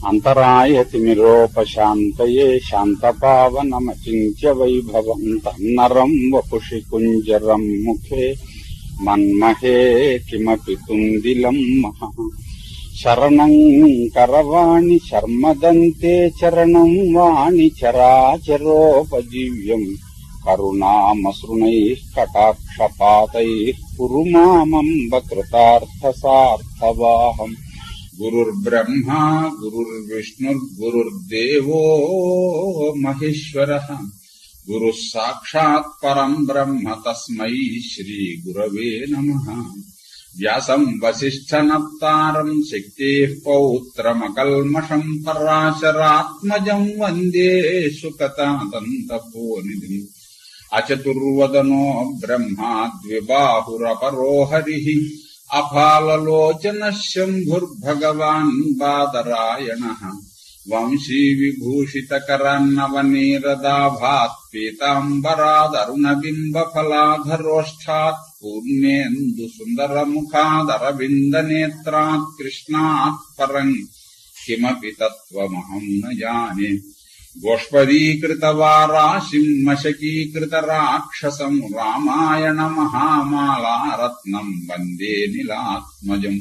అంతరాయతిమిరోపశాంతయే శాంతపావనమచింత్య వైభవం తన్నరం వపుషి కుంజరం ముఖే మన్మహే కిమపి తుందిలం మహా. శరణం కరవాణి శర్మదంతే చరణం వాణి చరాచరోపజీవ్యం కరుణామసృణైః కటాక్షపాతైః కురు మామంబ కృతార్థసార్థవాహం. గురుర్బ్రహ్మా గురుర్విష్ణుర్గురుర్దేవో మహేశ్వరః గురుః సాక్షాత్ పరం బ్రహ్మ తస్మై శ్రీ గురవే నమః. వ్యాసం వసిష్ఠనప్తారం శక్తేః పౌత్రమకల్మషం పరాశరాత్మజం వందే సుకతాదంతపోనిధిం. అచతుర్వదనో బ్రహ్మా ద్విబాహురపరో హరిః అఫాలలోచన శంభుర్భగవాన్ బాదరాయణః. వంశీ విభూషితకరాన్నవనీరదాభాత్ పీతాంబరాదరుణబింబఫలాధరోష్ఠాత్ పూర్ణేందు సుందరముఖాదరవిందనేత్రాత్ కృష్ణాత్ పరం కిమపి తత్వమహం న జానే. గోష్పదీకృతవారాశిం మశకీకృతరాక్షసం రామాయణ మహామాలారత్నం వందే నీలాత్మజం.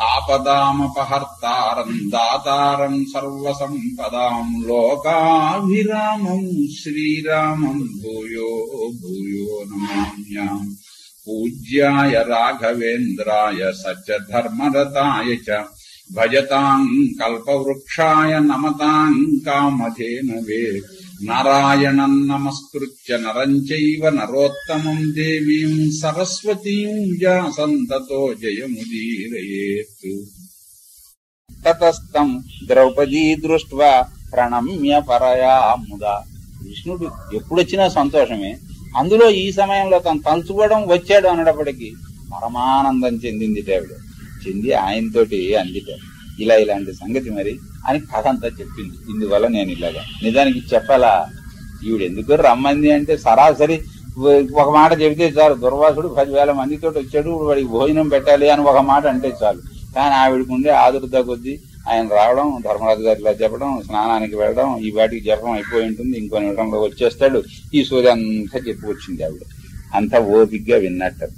ఆపదామపహర్తారం దాతారం సర్వసంపదాం లోకాభిరామం శ్రీరామం భూయో భూయో నమామ్యాం. పూజ్యాయ రాఘవేంద్రాయ సత్యధర్మరతాయ చ భజతాం కల్పవృక్షాయ నమతాం కామధేనవే. నారాయణం నమస్కృత్య నరం చైవ నరోత్తమం దేవీం సరస్వతీం వ్యాసం తతో జయముదీరయేత్. తతస్థం ద్రౌపదీ దృష్ట్వా ప్రణమ్య పరయా ముదా. కృష్ణుడు ఎప్పుడొచ్చినా సంతోషమే. అందులో ఈ సమయంలో తను తలుచుకోవడం వచ్చాడు అనేటప్పటికీ పరమానందం చెందింది ఆవిడ. చెంది ఆయనతోటి అందిట ఇలా ఇలాంటి సంగతి మరి అని కథ అంతా చెప్పింది. ఇందువల్ల నేను ఇలాగా నిజానికి చెప్పాలా, ఈవిడ ఎందుకు రమ్మంది అంటే సరాసరి ఒక మాట చెబితే చాలు. దుర్వాసుడు 10,000 మందితో వచ్చాడు, వాడికి భోజనం పెట్టాలి అని ఒక మాట అంటే చాలు. కానీ ఆవిడకుండే ఆదుర్దా కొద్దీ ఆయన రావడం, ధర్మరాజు గారిలా చెప్పడం, స్నానానికి వెళ్ళడం, ఈ వాటికి జపం అయిపోయి ఉంటుంది, ఇంకో నిమిషంలో వచ్చేస్తాడు. ఈ సూర్య అంతా చెప్పి వచ్చింది ఆవిడ. అంతా ఓపిగ్గా విన్నట్టు.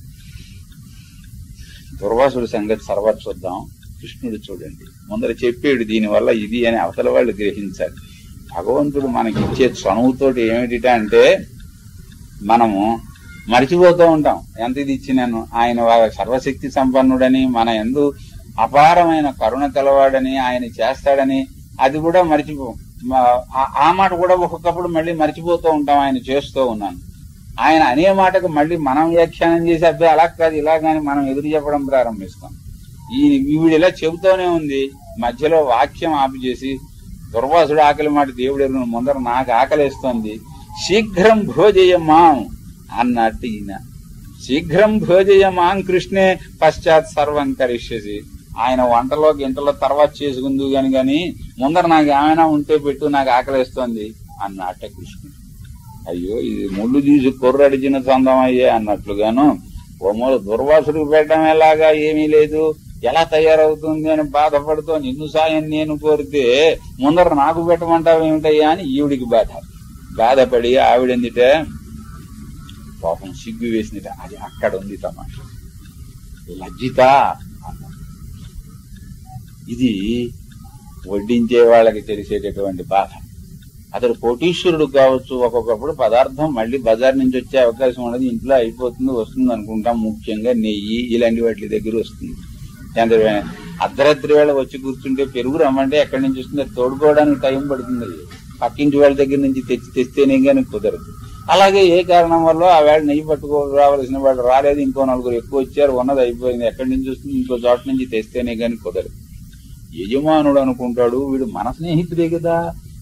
దుర్వాసుడి సంగతి సర్వట్ చూద్దాం. కృష్ణుడు చూడండి ముందర చెప్పాడు దీనివల్ల ఇది అని అవతల వాళ్ళు గ్రహించాలి. భగవంతుడు మనకి ఇచ్చే చనువుతోటి ఏమిటి అంటే మనము మరిచిపోతూ ఉంటాం. ఎంత ఇది ఇచ్చినాను, ఆయన సర్వశక్తి సంపన్నుడని, మన యందు అపారమైన కరుణ కలవాడని, ఆయన చేస్తాడని అది కూడా మరిచిపో. ఆ మాట కూడా ఒక్కొక్కప్పుడు మళ్ళీ మరిచిపోతూ ఉంటాం. ఆయన చేస్తూ ఉన్నాను, ఆయన అనే మాటకు మళ్ళీ మనం వ్యాఖ్యానం చేసి అబ్బాయి అలా కాదు ఇలాగని మనం ఎదురు చెప్పడం ప్రారంభిస్తాం. ఈవిడ ఇలా చెబుతూనే ఉంది, మధ్యలో వాక్యం ఆపి చేసి దుర్వాసుడు ఆకలి మాట దేవుడు ముందర నాకు ఆకలిస్తోంది, శీఘ్రం భోజయమాం అన్నట్టు ఈయన. శీఘ్రం భోజయమాం కృష్ణే పశ్చాత్ సర్వం కరిష్యసి. ఆయన వంటలో గింటలో తర్వాత చేసుకుందు గాని ముందర నాకు ఏమైనా ఉంటే పెట్టు, నాకు ఆకలిస్తోంది అన్నట్ట కృష్ణుడు. అయ్యో ఇది ముళ్ళు తీసి కొర్రడిచిన సొంతం అయ్యే అన్నట్లుగాను ఓమూలు దుర్వాసుడికి పెట్టడం ఎలాగా ఏమీ లేదు, ఎలా తయారవుతుంది అని బాధపడుతూ నిన్ను సాయం నేను కోరితే ముందర నాకు పెట్టమంటావు ఏమిటయ్యా అని ఈవిడికి బాధపడి ఆవిడెందిట పాపం సిగ్గు వేసినట. అది అక్కడ ఉంది తమాషా. లజ్జిత అన్న ఇది వడ్డించే వాళ్ళకి తెలిసేటటువంటి బాధ. అతడు కోటీశ్వరుడు కావచ్చు, ఒక్కొక్కప్పుడు పదార్థం మళ్ళీ బజార్ నుంచి వచ్చే అవకాశం ఉన్నది, ఇంట్లో అయిపోతుంది వస్తుంది అనుకుంటాం. ముఖ్యంగా నెయ్యి ఇలాంటి వాటి దగ్గర వస్తుంది. అర్ధరాత్రి వేళ వచ్చి కూర్చుంటే పెరుగు రమ్మంటే ఎక్కడి నుంచి వస్తుంది, అది తోడుకోవడానికి టైం పడుతుంది. పక్కింటి వాళ్ళ దగ్గర నుంచి తెస్తేనే కానీ కుదరదు. అలాగే ఏ కారణం వల్ల ఆ వేళ నెయ్యి పట్టుకో రావాల్సిన వాళ్ళు రాలేదు, ఇంకో 4 ఎక్కువ వచ్చారు, ఉన్నది అయిపోయింది, ఎక్కడి నుంచి వస్తుంది, ఇంకో చోట నుంచి తెస్తేనే కానీ కుదరదు. యజమానుడు అనుకుంటాడు వీడు మన స్నేహితుడే కదా,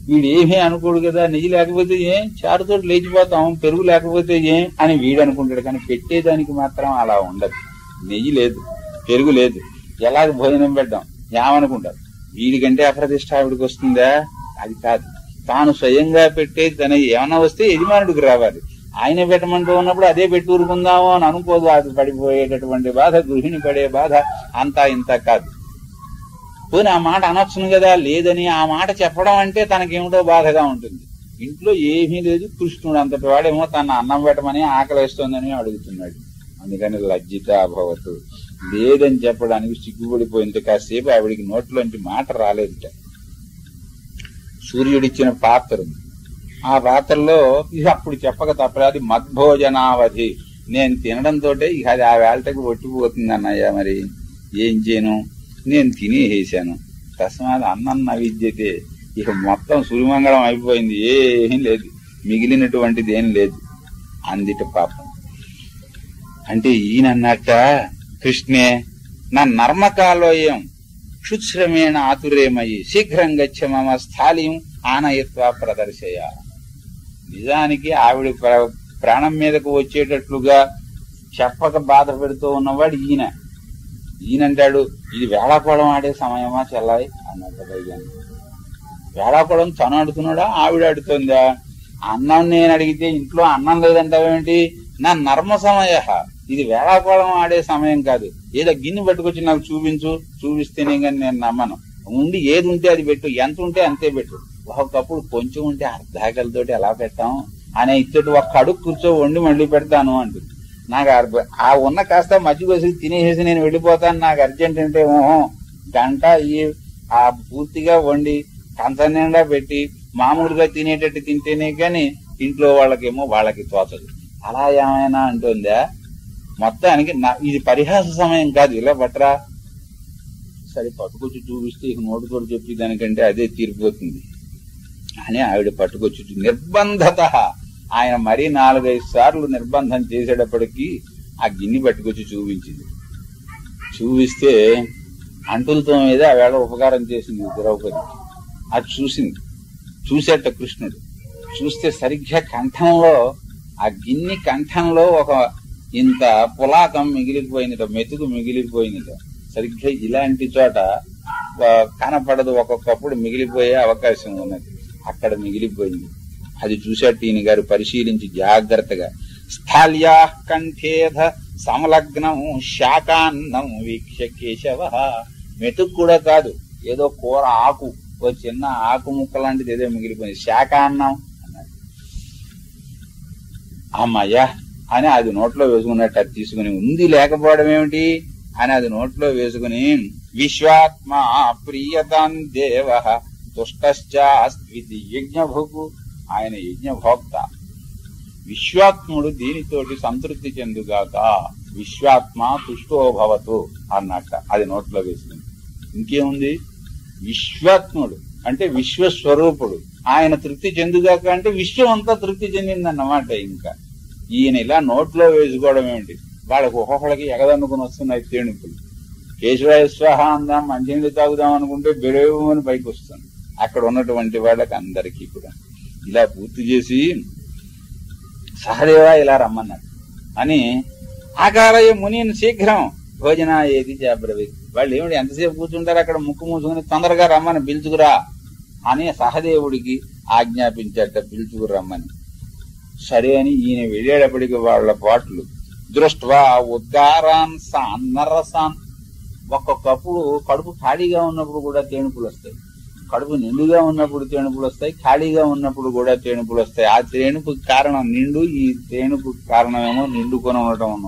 వీడు ఏమీ అనుకోడు కదా, నెయ్యి లేకపోతే ఏం, చారుతో లేచిపోతాం, పెరుగు లేకపోతే ఏం అని వీడు అనుకుంటాడు. కానీ పెట్టేదానికి మాత్రం అలా ఉండదు. నెయ్యి లేదు, పెరుగు లేదు, ఎలా భోజనం పెట్టాం ఏమనుకుంటారు. వీడికంటే అప్రతిష్ట ఆవిడికి వస్తుందా? అది కాదు. తాను స్వయంగా పెట్టేది తన ఏమన్నా వస్తే యజమానుడికి రావాలి. ఆయన పెట్టమంటూ ఉన్నప్పుడు అదే పెట్టి ఊరుకుందాము అని అనుకోదు. అది పడిపోయేటటువంటి బాధ, గృహిణి పడే బాధ అంతా ఇంత కాదు. పోనీ ఆ మాట అనొచ్చును కదా, లేదని ఆ మాట చెప్పడం అంటే తనకేమిటో బాధగా ఉంటుంది. ఇంట్లో ఏమీ లేదు, కృష్ణుడు అంతటి వాడేమో తన అన్నం పెట్టమని ఆకలిస్తోందని అడుగుతున్నాడు. అందుకని లజ్జిత అభవతు, లేదని చెప్పడానికి సిగ్గుపడిపోయింది. కాసేపు ఆవిడికి నోట్లోంచి మాట రాలేదుట. సూర్యుడిచ్చిన పాత్ర ఉంది, ఆ పాత్రలో ఇది అప్పుడు చెప్పక తప్పలేదు, అది మద్భోజనావధి, నేను తినడంతో ఇక అది ఆ వేళకి ఒట్టిపోతుంది అన్నయ్య, మరి ఏం చేయను, నేను తినేసాను, తస్మాత్ అన్నం నవిద్యతే, ఇక మొత్తం సూర్యమంగళం అయిపోయింది, ఏం లేదు, మిగిలినటువంటిది ఏం లేదు అందిట పాపం. అంటే ఈయనన్నట్ట, కృష్ణే నా నర్మకాలోయం క్షుశ్రమేణ ఆతురేమయి శీఘ్రం గచ్చ మమ స్థాళీం ఆనయత్వ ప్రదర్శయ. నిజానికి ఆవిడ ప్రాణం మీదకు వచ్చేటట్లుగా చెప్పక బాధ పెడుతూ ఉన్నవాడు ఈయనంటాడు, ఇది వేళాకోళం ఆడే సమయమా చెల్లాయి అన్నట్టు. పైగాని వేళాకోళం తను ఆడుతున్నాడా ఆవిడ ఆడుతుందా? అన్నం నేను అడిగితే ఇంట్లో అన్నం లేదంటావేంటి? నా నర్మ సమయ, ఇది వేళాకోళం ఆడే సమయం కాదు, ఏదో గిన్నె పట్టుకొచ్చి నాకు చూపిస్తేనే కానీ నేను నమ్మను. ఉండి ఏది ఉంటే అది పెట్టు, ఎంత ఉంటే అంతే పెట్టు, ఒకప్పుడు కొంచెం ఉంటే అర్ధాకలతోటి ఎలా పెట్టాం అనే ఇచ్చటి ఒక కడుగు కూర్చో వండి మళ్ళీ పెడతాను అంటుంది. నాకు ఆ ఉన్న కాస్త మజ్జిగ వేసి తినేసేసి నేను వెళ్ళిపోతాను, నాకు అర్జెంట్ అంటే గంట ఆ పూర్తిగా వండి కంచం నిండా పెట్టి మామూలుగా తినేటట్టు తింటేనే కానీ ఇంట్లో వాళ్ళకేమో వాళ్ళకి తోచదు. అలా ఏమైనా అంటుందా? మొత్తానికి ఇది పరిహాస సమయం కాదు, ఇలా పట్టరా, సరే పట్టుకొచ్చి చూపిస్తే ఇక నోటుతో చెప్పి దానికంటే అదే తీరిపోతుంది అని ఆవిడ పట్టుకొచ్చి నిర్బంధత, ఆయన మరీ 4-5 సార్లు నిర్బంధం చేసేటప్పటికీ ఆ గిన్నె పట్టుకొచ్చి చూపించింది. చూపిస్తే అంటులతో మీద ఆవేళ ఉపకారం చేసింది ద్రౌపది. అది చూసేట కృష్ణుడు చూస్తే సరిగ్గా కంఠంలో, ఆ గిన్నె కంఠంలో ఒక ఇంత పులాకం మిగిలిపోయిందిట, మెతుకు మిగిలిపోయిందిట. సరిగ్గా ఇలాంటి చోట కనపడదు, ఒక్కొక్కప్పుడు మిగిలిపోయే అవకాశం ఉన్నది, అక్కడ మిగిలిపోయింది. అది చూసేట ఈయన గారు పరిశీలించి జాగ్రత్తగా స్థాళ్యా కంఠేధ సమలగ్నం శాకాన్నం వీక్ష కేశవ, మెతుకు కూడా కాదు, ఏదో కూర ఆకు, ఓ చిన్న ఆకు ముక్క లాంటిది ఏదో మిగిలిపోయింది, శాకాన్నం అన్నాడు. అమ్మయ్యా అని అది నోట్లో వేసుకున్నట్టు అది తీసుకుని, ఉంది లేకపోవడం ఏమిటి అని అది నోట్లో వేసుకుని, విశ్వాత్మా ప్రియతాం దేవ తుష్టశ్చాస్తి యజ్ఞభుకు, ఆయన యజ్ఞభోక్త, విశ్వాత్ముడు దీనితోటి సంతృప్తి చెందుగాక, విశ్వాత్మ తుష్టోభవతు అన్నట్ట అది నోట్లో వేసుకుని. ఇంకేముంది, విశ్వాత్ముడు అంటే విశ్వస్వరూపుడు, ఆయన తృప్తి చెందుగాక అంటే విశ్వం అంతా తృప్తి చెందిందన్నమాట. ఇంకా ఈయన ఇలా నోట్లో వేసుకోవడం ఏమిటి, వాళ్ళకి ఒక్కొక్కడికి ఎగదన్నుకుని వస్తున్నాయి తేణుకులు. కేశవాయ స్వాహ అందాం, మంచినీళ్ళు తాగుదాం అనుకుంటే బెరేమని పైకి వస్తుంది. అక్కడ ఉన్నటువంటి వాళ్ళకి అందరికీ కూడా ఇలా పూర్తి చేసి సహదేవ ఇలా రమ్మన్నాడు అని, ఆకారయ మునిని శీఘ్రం భోజన ఏది జాబ్రవి, వాళ్ళు ఏమిటి ఎంతసేపు కూర్చుంటారు అక్కడ, ముక్కు మూసుకుని తొందరగా రమ్మని పిలుచుకురా అని సహదేవుడికి ఆజ్ఞాపించాట, పిలుచుకురమ్మని. సరే అని ఈయన వెళ్ళేటప్పటికి వాళ్ళ పాటలు దృష్ట్వా ఉద్గారాన్ సాన్నరసాన్, ఒక్కొక్కప్పుడు కడుపు ఖాళీగా ఉన్నప్పుడు కూడా తేనుపులు వస్తాయి, కడుపు నిండుగా ఉన్నప్పుడు తేనుపులు వస్తాయి, ఖాళీగా ఉన్నప్పుడు కూడా తేనుపులు వస్తాయి. ఆ తేనుపు కారణం నిండు, ఈ తేనుపు కారణమేమో నిండుకొని ఉండటం.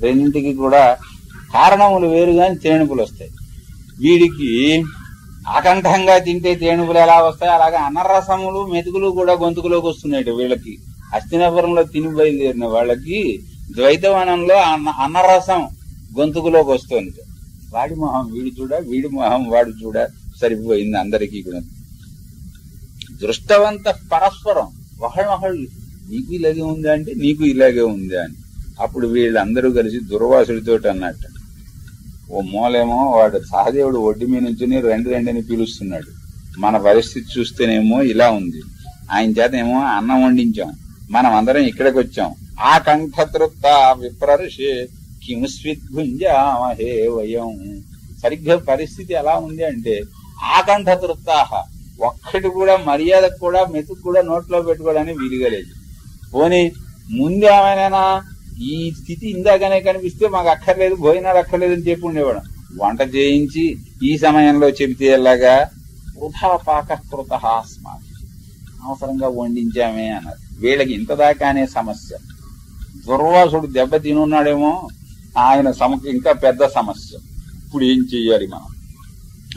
రెండింటికి కూడా కారణములు వేరుగాని తేనుపులు వస్తాయి. వీడికి ఆకంఠంగా తింటే తేనుపులు ఎలా వస్తాయి, అలాగే అన్నరసములు మెతుకులు కూడా గొంతుకులోకి వస్తున్నాయి వీళ్ళకి. హస్తినాపురంలో తిని బయలుదేరిన వాళ్ళకి ద్వైతవనంలో అన్నరసం గొంతుకులోకి వస్తుంది. వాడి మొహం వీడి చూడ, వీడి మొహం వాడు చూడ, సరిపోయింది అందరికీ కూడా. దృష్టవంత పరస్పరం ఒకళ్ళొకళ్ళు, నీకు ఇలాగే ఉందా అంటే నీకు ఇలాగే ఉందా అని. అప్పుడు వీళ్ళందరూ కలిసి దుర్వాసుడితో అన్నట్ట, ఓ మూలేమో వాడు సహదేవుడు ఒడ్డు మీద నుంచుని రెండని పిలుస్తున్నాడు, మన పరిస్థితి చూస్తేనేమో ఇలా ఉంది, ఆయన చేతనేమో అన్నం వండించాం, మనం అందరం ఇక్కడికి వచ్చాం, ఆ కంఠతృప్త విప్రర్షే కింస్విద్భుంజామహే వయం. సరిగ్గా పరిస్థితి ఎలా ఉంది అంటే, ఆకంఠ తృప్తాహ, ఒక్కటి కూడా మర్యాదకు కూడా మెతుకు కూడా నోట్లో పెట్టుకోవడానికి వీలుగా లేదు. పోనీ ముందేమైనా ఈ స్థితి ఇందాకనే కనిపిస్తే మాకు అక్కర్లేదు, భోజనాలు అక్కర్లేదని చెప్పి ఉండేవాడు. వంట చేయించి ఈ సమయంలో చెబితే ఎలాగా? వృధా పాకృత అస్మాత్, అవసరంగా వండించామే అన్నారు. వీళ్ళకి ఇంతదాకానే సమస్య. దుర్వాసుడు దెబ్బ తినున్నాడేమో, ఆయన ఇంకా పెద్ద సమస్య. ఇప్పుడు ఏం చెయ్యాలి మనం?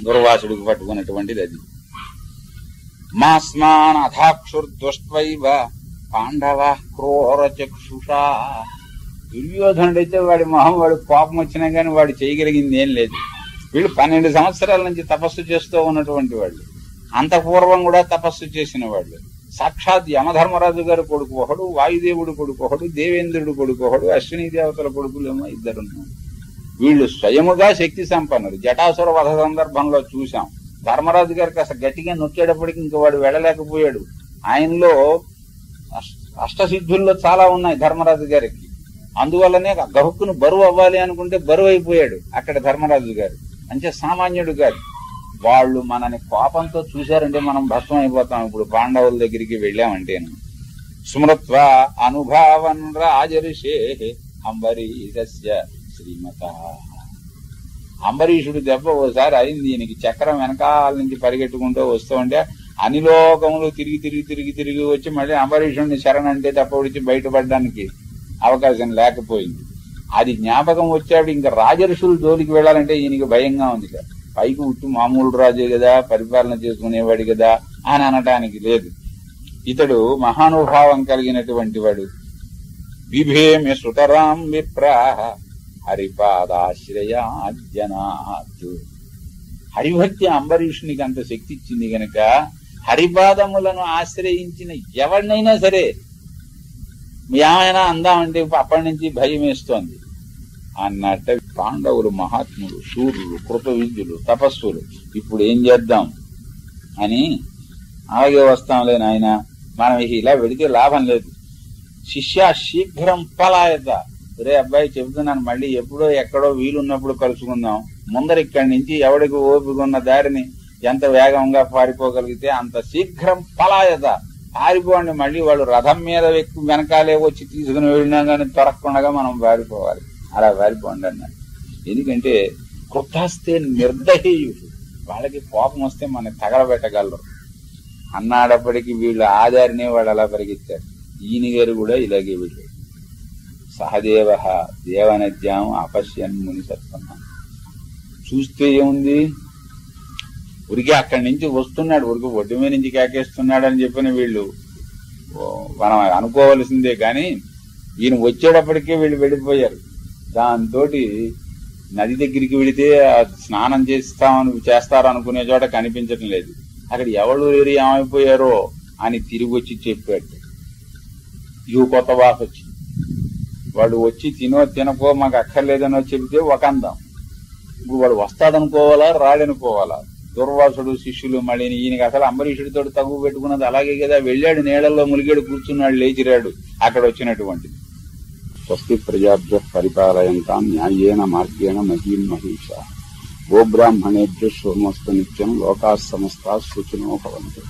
దుర్వాసుడికి పట్టుకున్నటువంటిది అది. మాస్మాన్ అథాక్షుర్దుష్ట్వైవ పాండవ క్రూరచక్షుషా. దుర్యోధనుడైతే వాడి మొహం, వాడి కోపం వచ్చినా గాని వాడు చేయగలిగింది ఏం లేదు. వీళ్ళు 12 సంవత్సరాల నుంచి తపస్సు చేస్తూ ఉన్నటువంటి వాళ్ళు, అంత పూర్వం కూడా తపస్సు చేసిన వాళ్ళు. సాక్షాత్ యమధర్మరాజు గారి కొడుకు ఒకడు, వాయుదేవుడు కొడుకు ఒకడు, దేవేంద్రుడు కొడుకు ఒకడు, అశ్విని దేవతల కొడుకులేమో 2. వీళ్ళు స్వయముగా శక్తి సంపన్నులు. జటాసుర వధ సందర్భంలో చూశాం. ధర్మరాజు గారికి అసలు గట్టిగా నొక్కేటప్పటికి ఇంక వాడు వెళ్ళలేకపోయాడు. ఆయనలో అష్టసిద్ధుల్లో చాలా ఉన్నాయి ధర్మరాజు గారికి. అందువల్లనే గహుక్కును బరువు అవ్వాలి అనుకుంటే బరువు అయిపోయాడు అక్కడ ధర్మరాజు గారు. అంటే సామాన్యుడు కాదు. వాళ్ళు మనని కోపంతో చూశారంటే మనం భస్మం అయిపోతాం. ఇప్పుడు పాండవుల దగ్గరికి వెళ్ళామంటేను. స్మృత్వ అనుభావన్ రాజర్షే అంబరీషస్య శ్రీమత. అంబరీషుడు దెబ్బ ఓసారి అయింది. ఈయనకి చక్రం వెనకాల నుంచి పరిగెట్టుకుంటూ వస్తూ ఉంటే అనిలోకములు తిరిగి వచ్చి మళ్ళీ అంబరీషుడిని శరణంటే తప్ప విడిచి బయటపడడానికి అవకాశం లేకపోయింది. అది జ్ఞాపకం వచ్చాడు. ఇంకా రాజర్షులు జోలికి వెళ్లాలంటే ఈయనకి భయంగా ఉంది. పైకి ఉట్టు మామూలు రాజే కదా, పరిపాలన చేసుకునేవాడు కదా అని అనటానికి లేదు. ఇతడు మహానుభావం కలిగినటువంటి వాడు. బిభేమి సుతరాం విప్రాహ హరిపాదాశ్రయాజ్జనాత్. హరిభక్తి అంబరీషునికి అంత శక్తి ఇచ్చింది గనక హరిపాదములను ఆశ్రయించిన ఎవరినైనా సరే ఏమైనా అందామంటే అప్పటి నుంచి భయం వేస్తోంది అన్నట్టు. పాండవులు మహాత్ములు, సూర్యులు, కృతవిద్యులు, తపస్సులు. ఇప్పుడు ఏం చేద్దాం అని అలాగే వస్తాంలే నాయన, మనం ఇలా వెడితే లాభం లేదు. శిష్య శీఘ్రం పలాయత. రే అబ్బాయి చెబుతున్నాను, మళ్ళీ ఎప్పుడో ఎక్కడో వీలున్నప్పుడు కలుసుకుందాం. ముందర ఇక్కడి నుంచి ఎవడికి ఓపిక ఉన్న దారిని ఎంత వేగంగా పారిపోగలిగితే అంత శీఘ్రం పలాయత, పారిపోండి. మళ్ళీ వాళ్ళు రథం మీద వెనకాలే వచ్చి తీసుకుని వెళ్ళినా కానీ దొరకకుండా మనం పారిపోవాలి. అలా పారిపోండి అన్నాడు. ఎందుకంటే కృతాస్తే నిర్దహేయుడు, వాళ్ళకి కోపం వస్తే మనకి తగలబెట్టగలరు అన్నాడప్పటికీ వీళ్ళు ఆధారినే వాళ్ళు అలా పరిగెత్తారు. ఈయన గారు కూడా ఇలాగే వెళ్ళాడు. సహదేవ దేవనద్యాం అపశ్యన్ ముని సత్పన్న. చూస్తే ఏముంది, ఉరికి అక్కడి నుంచి వస్తున్నాడు, ఉరికి ఒడ్డు మీద నుంచి కేకేస్తున్నాడు అని చెప్పిన వీళ్ళు మనం అనుకోవలసిందే. కానీ ఈయన వచ్చేటప్పటికే వీళ్ళు వెళ్ళిపోయారు. దాంతో నది దగ్గరికి వెళితే స్నానం చేస్తారు అనుకునే చోట కనిపించటం లేదు. అక్కడ ఎవరు ఏమైపోయారో అని తిరిగి వచ్చి చెప్పాడు. ఇవి కొత్త వాస వచ్చింది. వాడు వచ్చి తినకో మాకు అక్కర్లేదనో చెబితే ఒక అందం. ఇప్పుడు వాడు వస్తాడనుకోవాలా రాడనుకోవాలా? దుర్వాసుడు శిష్యులు మళ్ళీ ఈయనకి అసలు అంబరీషుడితో తగ్గు పెట్టుకున్నది అలాగే కదా. వెళ్ళాడు, నీళ్లలో ములిగాడు, కూర్చున్నాడు, లేచిరాడు. అక్కడ వచ్చినటువంటిది. స్వస్తి ప్రజాభ్య పరిపాలయంతాం న్యాయేన మార్గేణ మహీం మహిషా గోబ్రాహ్మణేభ్య శోమస్తు నిత్యం లోకాః సమస్తాః సుఖినో భవంతు.